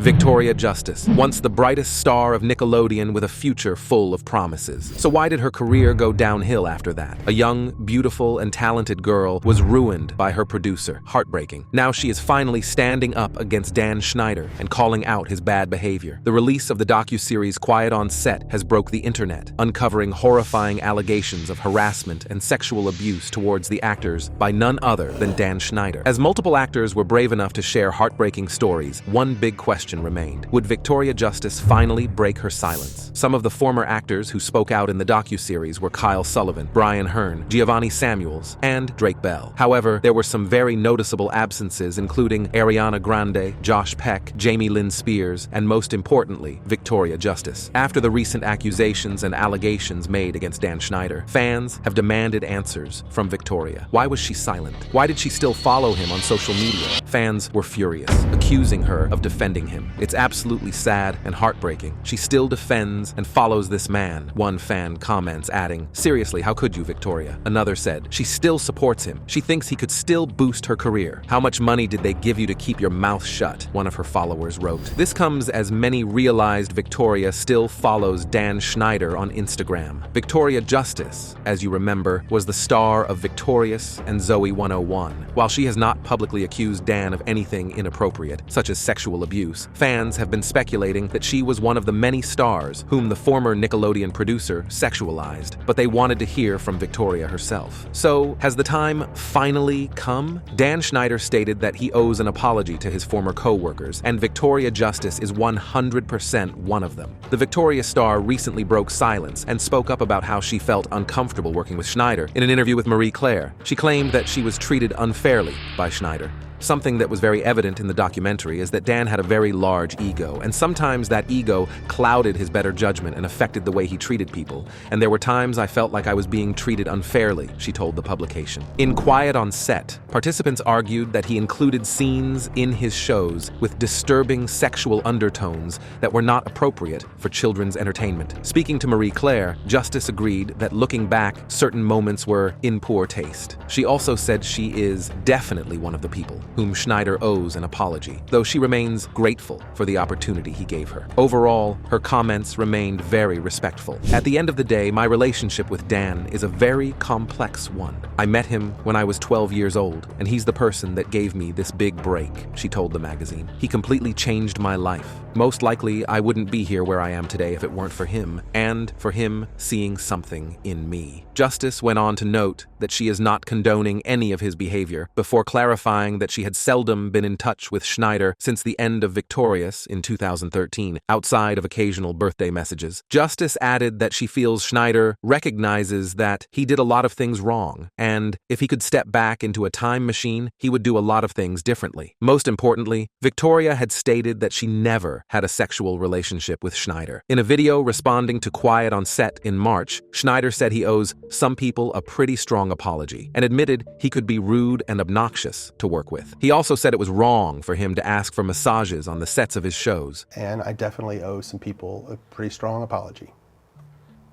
Victoria Justice, once the brightest star of Nickelodeon with a future full of promises. So why did her career go downhill after that? A young, beautiful, and talented girl was ruined by her producer. Heartbreaking. Now she is finally standing up against Dan Schneider and calling out his bad behavior. The release of the docuseries Quiet on Set has broke the internet, uncovering horrifying allegations of harassment and sexual abuse towards the actors by none other than Dan Schneider. As multiple actors were brave enough to share heartbreaking stories, one big question remained. Would Victoria Justice finally break her silence? Some of the former actors who spoke out in the docuseries were Kyle Sullivan, Brian Hearn, Giovanni Samuels, and Drake Bell. However, there were some very noticeable absences, including Ariana Grande, Josh Peck, Jamie Lynn Spears, and most importantly, Victoria Justice. After the recent accusations and allegations made against Dan Schneider, fans have demanded answers from Victoria. Why was she silent? Why did she still follow him on social media? Fans were furious, accusing her of defending him. It's absolutely sad and heartbreaking. She still defends and follows this man. One fan comments, adding, "Seriously, how could you, Victoria?" Another said, "She still supports him. She thinks he could still boost her career. How much money did they give you to keep your mouth shut?" One of her followers wrote. This comes as many realized Victoria still follows Dan Schneider on Instagram. Victoria Justice, as you remember, was the star of Victorious and Zoe 101. While she has not publicly accused Dan of anything inappropriate, such as sexual abuse, fans have been speculating that she was one of the many stars whom the former Nickelodeon producer sexualized, but they wanted to hear from Victoria herself. So, has the time finally come? Dan Schneider stated that he owes an apology to his former co-workers, and Victoria Justice is 100% one of them. The Victoria star recently broke silence and spoke up about how she felt uncomfortable working with Schneider. In an interview with Marie Claire, she claimed that she was treated unfairly by Schneider. Something that was very evident in the documentary is that Dan had a very large ego, and sometimes that ego clouded his better judgment and affected the way he treated people. And there were times I felt like I was being treated unfairly, she told the publication. In Quiet on Set, participants argued that he included scenes in his shows with disturbing sexual undertones that were not appropriate for children's entertainment. Speaking to Marie Claire, Justice agreed that looking back, certain moments were in poor taste. She also said she is definitely one of the people whom Schneider owes an apology, though she remains grateful for the opportunity he gave her. Overall, her comments remained very respectful. At the end of the day, my relationship with Dan is a very complex one. I met him when I was 12 years old, and he's the person that gave me this big break, she told the magazine. He completely changed my life. Most likely, I wouldn't be here where I am today if it weren't for him, and for him seeing something in me. Justice went on to note that she is not condoning any of his behavior, before clarifying that she had seldom been in touch with Schneider since the end of Victorious in 2013, outside of occasional birthday messages. Justice added that she feels Schneider recognizes that he did a lot of things wrong, and if he could step back into a time machine, he would do a lot of things differently. Most importantly, Victoria had stated that she never had a sexual relationship with Schneider. In a video responding to Quiet on Set in March, Schneider said he owes some people a pretty strong apology, and admitted he could be rude and obnoxious to work with. He also said it was wrong for him to ask for massages on the sets of his shows. And I definitely owe some people a pretty strong apology.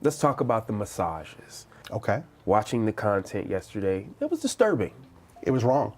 Let's talk about the massages. Okay. Watching the content yesterday, it was disturbing. It was wrong.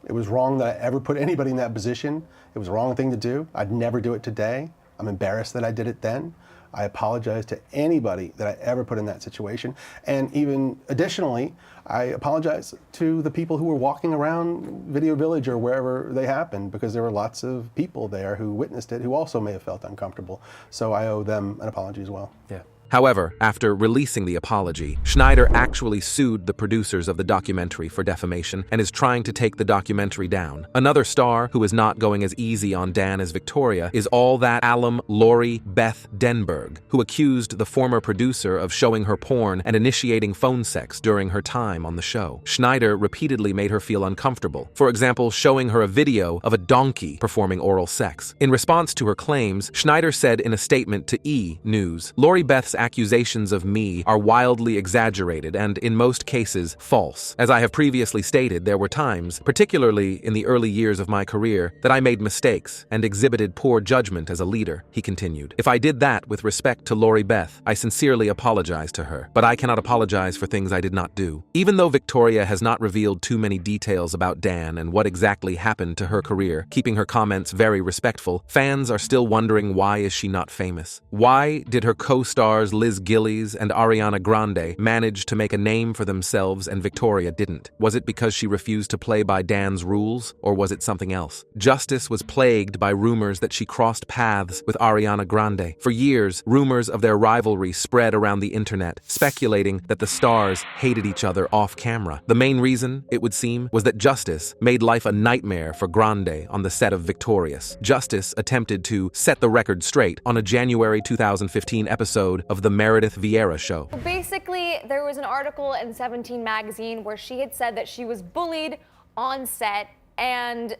It was wrong that I ever put anybody in that position. It was the wrong thing to do. I'd never do it today. I'm embarrassed that I did it then. I apologize to anybody that I ever put in that situation. And even additionally, I apologize to the people who were walking around Video Village or wherever they happened, because there were lots of people there who witnessed it who also may have felt uncomfortable. So I owe them an apology as well. Yeah. However, after releasing the apology, Schneider actually sued the producers of the documentary for defamation and is trying to take the documentary down. Another star who is not going as easy on Dan as Victoria is All That alum Lori Beth Denberg, who accused the former producer of showing her porn and initiating phone sex during her time on the show. Schneider repeatedly made her feel uncomfortable, for example, showing her a video of a donkey performing oral sex. In response to her claims, Schneider said in a statement to E! News, Lori Beth's accusations of me are wildly exaggerated and, in most cases, false. As I have previously stated, there were times, particularly in the early years of my career, that I made mistakes and exhibited poor judgment as a leader, he continued. If I did that with respect to Lori Beth, I sincerely apologize to her, but I cannot apologize for things I did not do. Even though Victoria has not revealed too many details about Dan and what exactly happened to her career, keeping her comments very respectful, fans are still wondering, why is she not famous? Why did her co-stars Liz Gillies and Ariana Grande manage to make a name for themselves and Victoria didn't? Was it because she refused to play by Dan's rules, or was it something else? Justice was plagued by rumors that she crossed paths with Ariana Grande. For years, rumors of their rivalry spread around the internet, speculating that the stars hated each other off camera. The main reason, it would seem, was that Justice made life a nightmare for Grande on the set of Victorious. Justice attempted to set the record straight on a January 2015 episode of The Meredith Vieira Show. Basically, there was an article in 17 magazine where she had said that she was bullied on set, and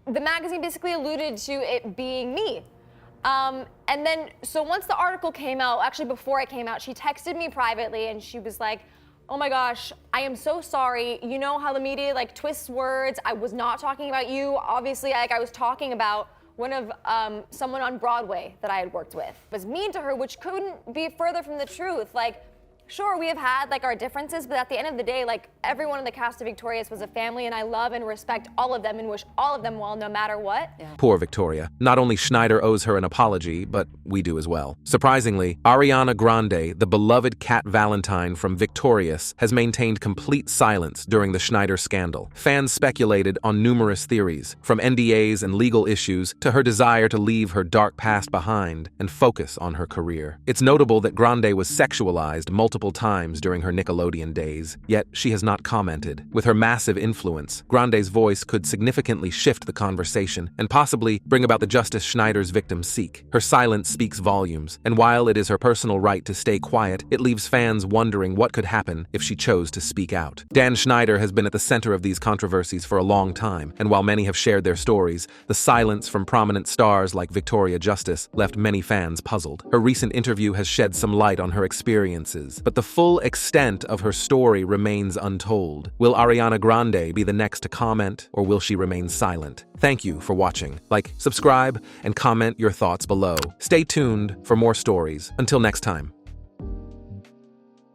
the magazine basically alluded to it being me. And then, so once the article came out, actually before it came out, she texted me privately and she was like, oh my gosh, I am so sorry. You know how the media twists words. I was not talking about you. Obviously, I was talking about one of someone on Broadway that I had worked with. It was mean to her, which couldn't be further from the truth. Sure, we have had our differences, but at the end of the day, everyone in the cast of Victorious was a family, and I love and respect all of them and wish all of them well no matter what. Yeah. Poor Victoria. Not only Schneider owes her an apology, but we do as well. Surprisingly, Ariana Grande, the beloved Cat Valentine from Victorious, has maintained complete silence during the Schneider scandal. Fans speculated on numerous theories, from NDAs and legal issues to her desire to leave her dark past behind and focus on her career. It's notable that Grande was sexualized multiple times during her Nickelodeon days, yet she has not commented. With her massive influence, Grande's voice could significantly shift the conversation and possibly bring about the justice Schneider's victims seek. Her silence speaks volumes, and while it is her personal right to stay quiet, it leaves fans wondering what could happen if she chose to speak out. Dan Schneider has been at the center of these controversies for a long time, and while many have shared their stories, the silence from prominent stars like Victoria Justice left many fans puzzled. Her recent interview has shed some light on her experiences, but the full extent of her story remains untold. Will Ariana Grande be the next to comment, or will she remain silent? Thank you for watching. Like, subscribe, and comment your thoughts below. Stay tuned for more stories. Until next time.